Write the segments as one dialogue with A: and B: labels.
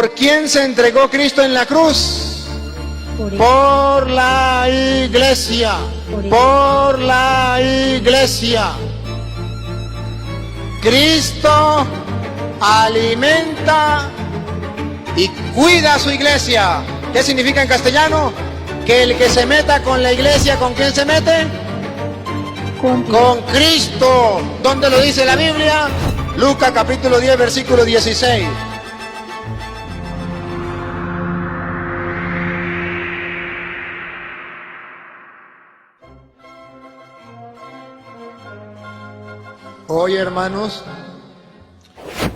A: ¿Por quién se entregó Cristo en la cruz? Por la iglesia. Por la iglesia. Cristo alimenta y cuida a su iglesia. ¿Qué significa en castellano? Que el que se meta con la iglesia, ¿con quién se mete? Con Cristo. ¿Dónde lo dice la Biblia? Lucas capítulo 10, versículo 16. Hoy, hermanos,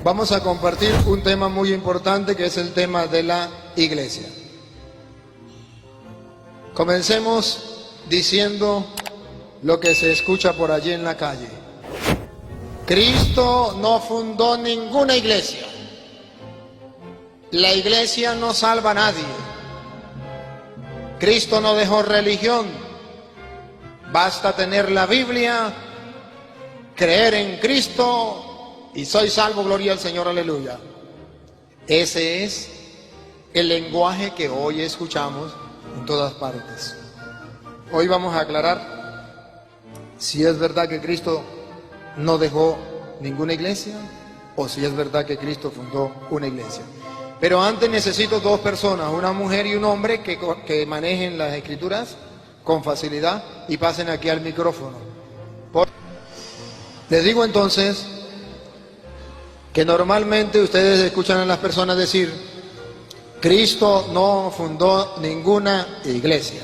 A: vamos a compartir un tema muy importante, que es el tema de la iglesia. Comencemos diciendo lo que se escucha por allí en la calle. Cristo no fundó ninguna iglesia. La iglesia no salva a nadie. Cristo no dejó religión. Basta tener la Biblia, creer en Cristo y soy salvo, gloria al Señor, aleluya. Ese es el lenguaje que hoy escuchamos en todas partes. Hoy vamos a aclarar si es verdad que Cristo no dejó ninguna iglesia o si es verdad que Cristo fundó una iglesia. Pero antes necesito dos personas, una mujer y un hombre que manejen las escrituras con facilidad y pasen aquí al micrófono. Les digo entonces que normalmente ustedes escuchan a las personas decir: Cristo no fundó ninguna iglesia.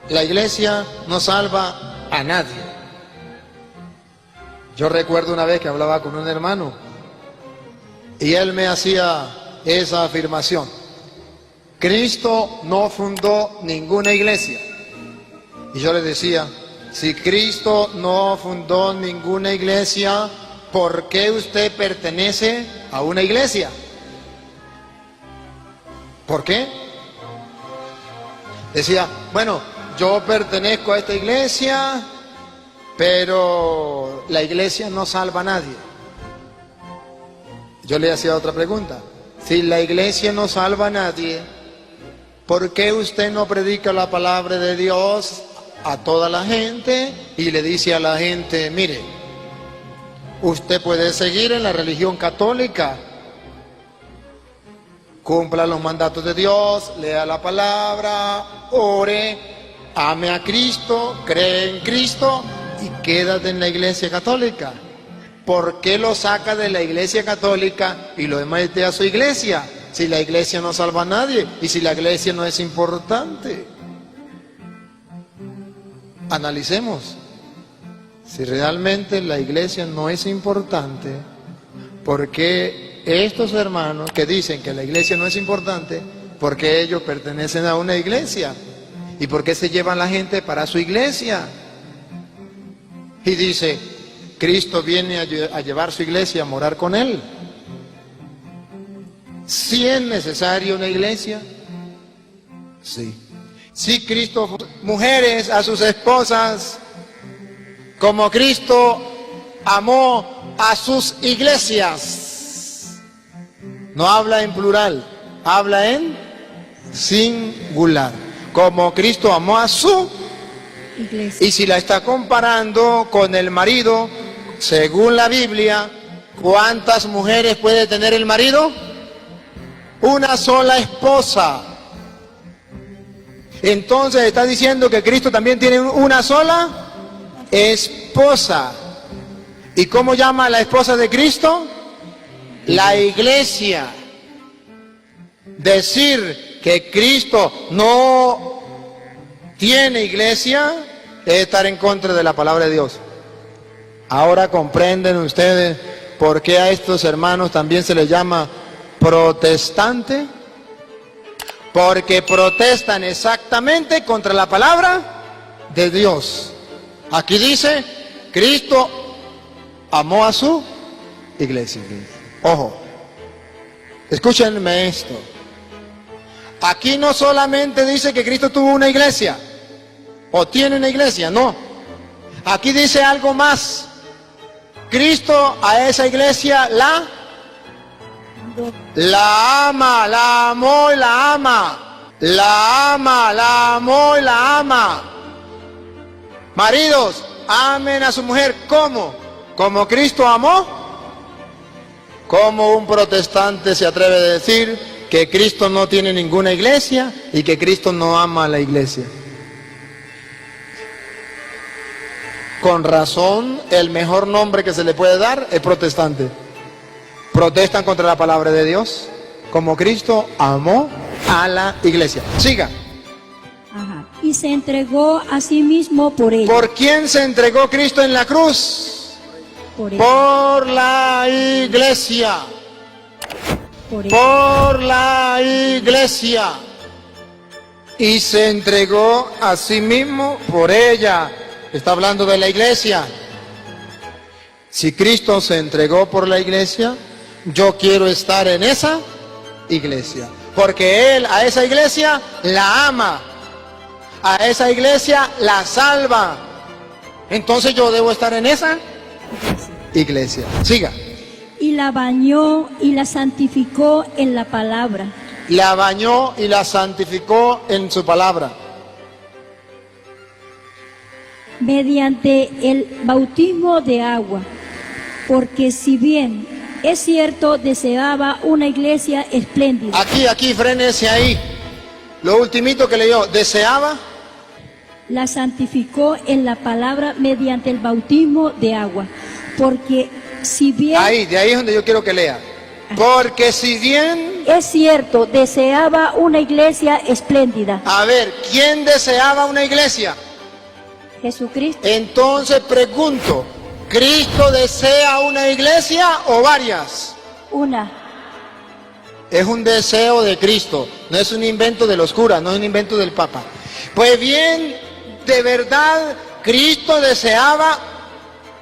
A: La iglesia no salva a nadie. Yo recuerdo una vez que hablaba con un hermano y él me hacía esa afirmación: Cristo no fundó ninguna iglesia. Y yo le decía: si Cristo no fundó ninguna iglesia, ¿por qué usted pertenece a una iglesia? ¿Por qué? Decía: bueno, yo pertenezco a esta iglesia, pero la iglesia no salva a nadie. Yo le hacía otra pregunta: si la iglesia no salva a nadie, ¿por qué usted no predica la palabra de Dios a toda la gente y le dice a la gente: mire, usted puede seguir en la religión católica, cumpla los mandatos de Dios, lea la palabra, ore, ame a Cristo, cree en Cristo y quédate en la iglesia católica? ¿Por qué lo saca de la iglesia católica y lo mete a su iglesia? Si la iglesia no salva a nadie y si la iglesia no es importante. Analicemos si realmente la iglesia no es importante. ¿Por qué estos hermanos que dicen que la iglesia no es importante, por qué ellos pertenecen a una iglesia? ¿Y por qué se llevan la gente para su iglesia? Y dice: Cristo viene a llevar su iglesia a morar con él. ¿Sí es necesaria una iglesia? Sí. Sí, Cristo, mujeres a sus esposas, como Cristo amó a sus iglesias. No habla en plural, habla en singular. Como Cristo amó a su iglesia. Y si la está comparando con el marido, según la Biblia, ¿cuántas mujeres puede tener el marido? Una sola esposa. Entonces está diciendo que Cristo también tiene una sola esposa. ¿Y cómo llama a la esposa de Cristo? La iglesia. Decir que Cristo no tiene iglesia es estar en contra de la palabra de Dios. Ahora comprenden ustedes por qué a estos hermanos también se les llama protestante. Porque protestan exactamente contra la palabra de Dios. Aquí dice: Cristo amó a su iglesia. Ojo, escúchenme esto. Aquí no solamente dice que Cristo tuvo una iglesia o tiene una iglesia, no. Aquí dice algo más. Cristo a esa iglesia la
B: amando.
A: La ama, la amó y la ama. La ama, la amó y la ama. Maridos, amen a su mujer. ¿Cómo? ¿Como Cristo amó? ¿Cómo un protestante se atreve a decir que Cristo no tiene ninguna iglesia y que Cristo no ama a la iglesia? Con razón, el mejor nombre que se le puede dar es protestante. Protestan contra la palabra de Dios, como Cristo amó a la iglesia. Siga.
B: Ajá. Y se entregó a sí mismo por ella.
A: ¿Por quién se entregó Cristo en la cruz?
B: Por ella.
A: Por la iglesia.
B: Por ella.
A: Por la iglesia. Y se entregó a sí mismo por ella. Está hablando de la iglesia. Si Cristo se entregó por la iglesia, yo quiero estar en esa iglesia. Porque Él a esa iglesia la ama. A esa iglesia la salva. Entonces yo debo estar en esa iglesia. Siga.
B: Y la bañó y la santificó en la palabra.
A: La bañó y la santificó en su palabra.
B: Mediante el bautismo de agua. Porque si bien es cierto, deseaba una iglesia espléndida.
A: Aquí, frénese ahí. Lo ultimito que leyó, deseaba.
B: La santificó en la palabra mediante el bautismo de agua. Porque si bien...
A: Ahí, de ahí es donde yo quiero que lea. Porque si bien...
B: Es cierto, deseaba una iglesia espléndida.
A: A ver, ¿quién deseaba una iglesia?
B: Jesucristo.
A: Entonces pregunto, ¿Cristo desea una iglesia o varias?
B: Una.
A: Es un deseo de Cristo, no es un invento de los curas, no es un invento del Papa. Pues bien, de verdad, Cristo deseaba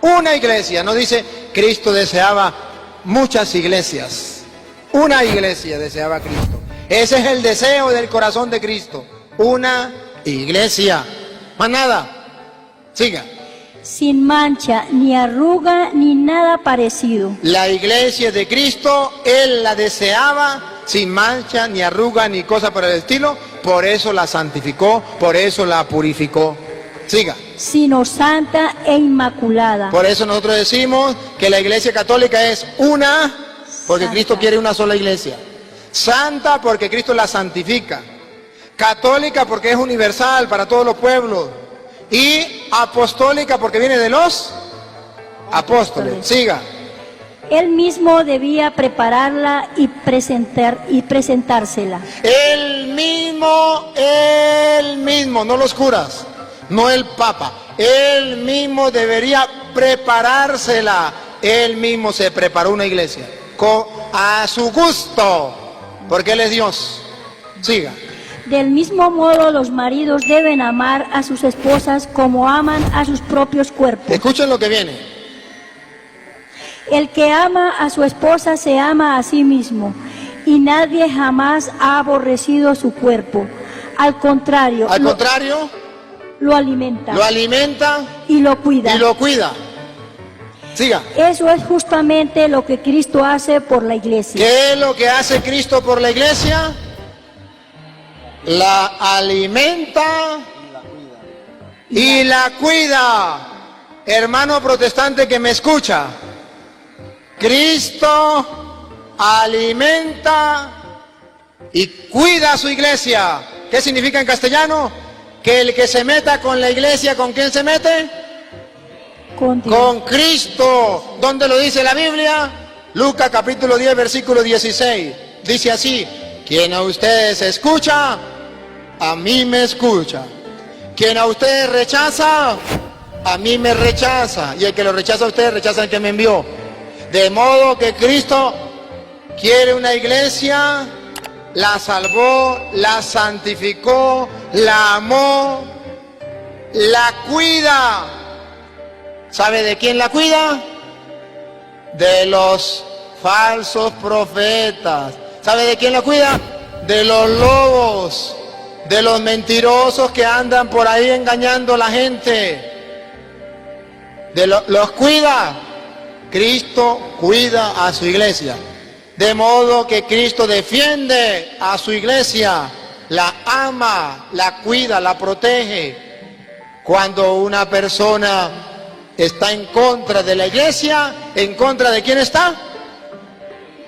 A: una iglesia, no dice Cristo deseaba muchas iglesias. Una iglesia deseaba Cristo. Ese es el deseo del corazón de Cristo, una iglesia. Más nada. Siga.
B: Sin mancha, ni arruga, ni nada parecido.
A: La iglesia de Cristo, Él la deseaba sin mancha, ni arruga, ni cosa por el estilo. Por eso la santificó, por eso la purificó. Siga.
B: Sino santa e inmaculada.
A: Por eso nosotros decimos que la iglesia católica es una, porque
B: Santa.
A: Cristo quiere una sola iglesia. Santa porque Cristo la santifica. Católica porque es universal para todos los pueblos. Y apostólica porque viene de los apóstoles. Siga.
B: Él mismo debía prepararla y presentársela.
A: Él mismo, no los curas, no el Papa. Él mismo debería preparársela. Él mismo se preparó una iglesia a su gusto, porque Él es Dios. Siga.
B: Del mismo modo, los maridos deben amar a sus esposas como aman a sus propios cuerpos.
A: Escuchen lo que viene.
B: El que ama a su esposa se ama a sí mismo, y nadie jamás ha aborrecido su cuerpo. Al contrario, lo alimenta.
A: Lo alimenta
B: y lo cuida.
A: Y lo cuida. Siga.
B: Eso es justamente lo que Cristo hace por la iglesia.
A: ¿Qué es lo que hace Cristo por la iglesia? La alimenta y la cuida. Hermano protestante que me escucha, Cristo alimenta y cuida a su iglesia. ¿Qué significa en castellano? Que el que se meta con la iglesia, ¿con quién se mete? Con Cristo. ¿Dónde lo dice la Biblia? Lucas capítulo 10 versículo 16. Dice así: quien a ustedes escucha, a mí me escucha. Quien a ustedes rechaza, a mí me rechaza. Y el que lo rechaza a ustedes, rechaza al que me envió. De modo que Cristo quiere una iglesia, la salvó, la santificó, la amó, la cuida. ¿Sabe de quién la cuida? De los falsos profetas. ¿Sabe de quién la cuida? De los lobos, de los mentirosos que andan por ahí engañando a la gente. Los cuida. Cristo cuida a su iglesia. De modo que Cristo defiende a su iglesia, la ama, la cuida, la protege. Cuando una persona está en contra de la iglesia, ¿en contra de quién está?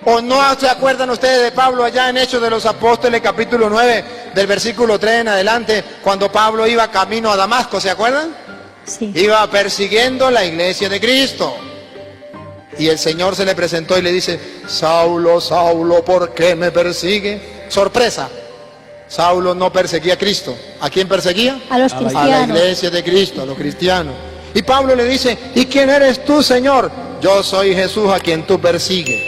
A: ¿O no se acuerdan ustedes de Pablo allá en Hechos de los Apóstoles, capítulo 9, del versículo 3 en adelante, cuando Pablo iba camino a Damasco, ¿se acuerdan?
B: Sí.
A: Iba persiguiendo la iglesia de Cristo. Y el Señor se le presentó y le dice: Saulo, Saulo, ¿por qué me persigue? Sorpresa, Saulo no perseguía a Cristo. ¿A quién perseguía?
B: A los cristianos.
A: A la iglesia de Cristo, a los cristianos. Y Pablo le dice: ¿y quién eres tú, Señor? Yo soy Jesús a quien tú persigues.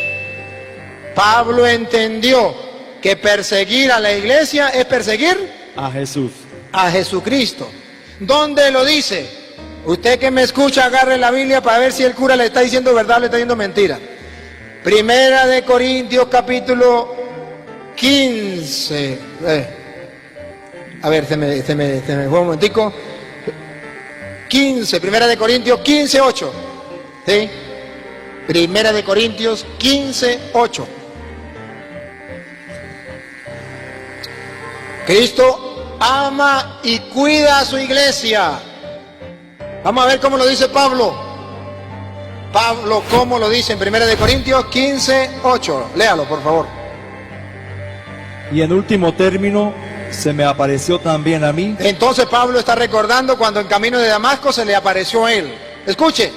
A: Pablo entendió que perseguir a la iglesia es perseguir
C: a Jesús,
A: a Jesucristo. ¿Dónde lo dice? Usted que me escucha, agarre la Biblia para ver si el cura le está diciendo verdad o le está diciendo mentira. Primera de Corintios, capítulo 15. A ver, se me fue un momentico. 15, Primera de Corintios 15, 8. ¿Sí? Primera de Corintios 15, 8. Cristo ama y cuida a su iglesia. Vamos a ver cómo lo dice Pablo. Pablo, ¿cómo lo dice en 1 Corintios 15, 8? Léalo, por favor.
C: Y en último término, se me apareció también a mí.
A: Entonces Pablo está recordando cuando en camino de Damasco se le apareció a él. Escuche.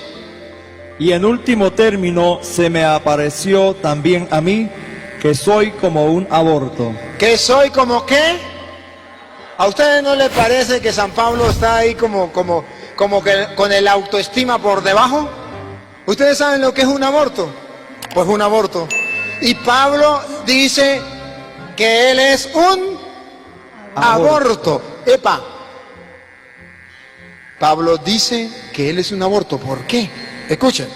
C: Y en último término, se me apareció también a mí, que soy como un aborto.
A: ¿Que soy como qué? ¿A ustedes no les parece que San Pablo está ahí como que con el autoestima por debajo? ¿Ustedes saben lo que es un aborto? Pues un aborto. Y Pablo dice que él es un aborto. Epa. Pablo dice que él es un aborto. ¿Por qué? Escuchen.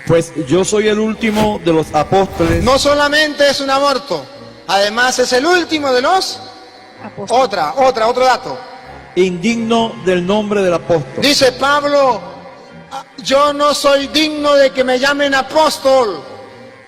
C: Pues yo soy el último de los apóstoles.
A: No solamente es un aborto, además es el último de los apóstoles. Otro dato.
C: Indigno del nombre del apóstol.
A: Dice Pablo: yo no soy digno de que me llamen apóstol.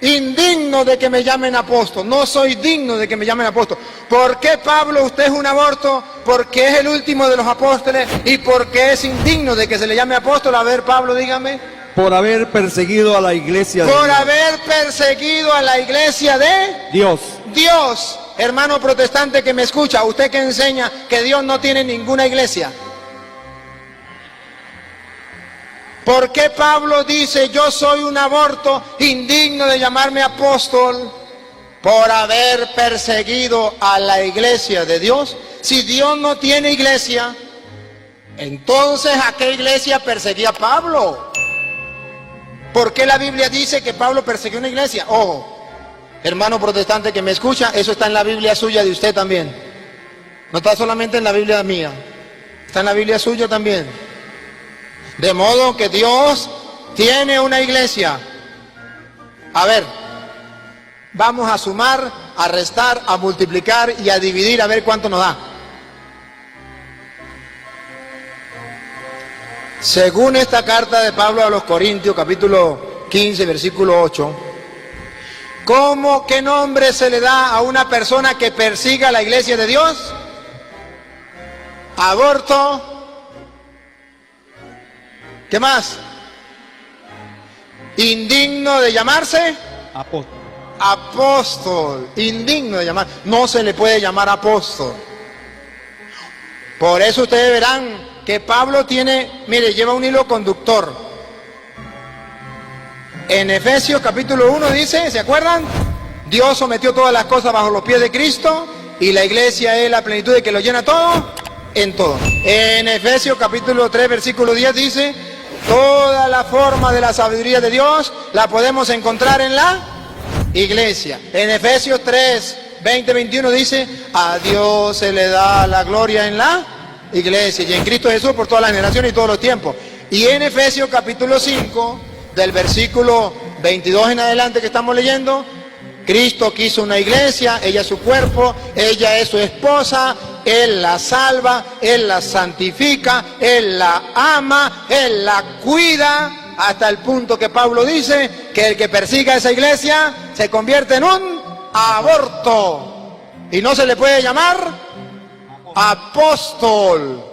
A: Indigno de que me llamen apóstol. No soy digno de que me llamen apóstol. ¿Por qué, Pablo, usted es un aborto? Porque es el último de los apóstoles. ¿Y porque es indigno de que se le llame apóstol? A ver, Pablo, dígame.
C: Por haber perseguido a la iglesia de Dios.
A: Por haber perseguido a la iglesia de
C: Dios.
A: Dios. Hermano protestante que me escucha, usted que enseña que Dios no tiene ninguna iglesia. ¿Por qué Pablo dice: yo soy un aborto, indigno de llamarme apóstol? Por haber perseguido a la iglesia de Dios. Si Dios no tiene iglesia, entonces ¿a qué iglesia perseguía Pablo? ¿Por qué la Biblia dice que Pablo persiguió una iglesia? Ojo, hermano protestante que me escucha, eso está en la Biblia suya de usted también. No está solamente en la Biblia mía, está en la Biblia suya también. De modo que Dios tiene una iglesia. A ver, vamos a sumar, a restar, a multiplicar y a dividir, a ver cuánto nos da. Según esta carta de Pablo a los Corintios, capítulo 15, versículo 8, ¿cómo, qué nombre se le da a una persona que persiga a la iglesia de Dios? Aborto. ¿Qué más? Indigno de llamarse
C: Apóstol.
A: Apóstol. Indigno de llamar. No se le puede llamar apóstol. Por eso ustedes verán que Pablo tiene, mire, lleva un hilo conductor. En Efesios capítulo 1 dice, ¿se acuerdan? Dios sometió todas las cosas bajo los pies de Cristo y la iglesia es la plenitud de que lo llena todo en todo. En Efesios capítulo 3 versículo 10 dice: toda la forma de la sabiduría de Dios la podemos encontrar en la iglesia. En Efesios 3, 20, 21 dice: a Dios se le da la gloria en la iglesia y en Cristo Jesús por todas las generaciones y todos los tiempos. Y en Efesios capítulo 5, del versículo 22 en adelante que estamos leyendo, Cristo quiso una iglesia, ella es su cuerpo, ella es su esposa, Él la salva, Él la santifica, Él la ama, Él la cuida. hasta el punto que Pablo dice que el que persiga a esa iglesia se convierte en un aborto y no se le puede llamar apóstol.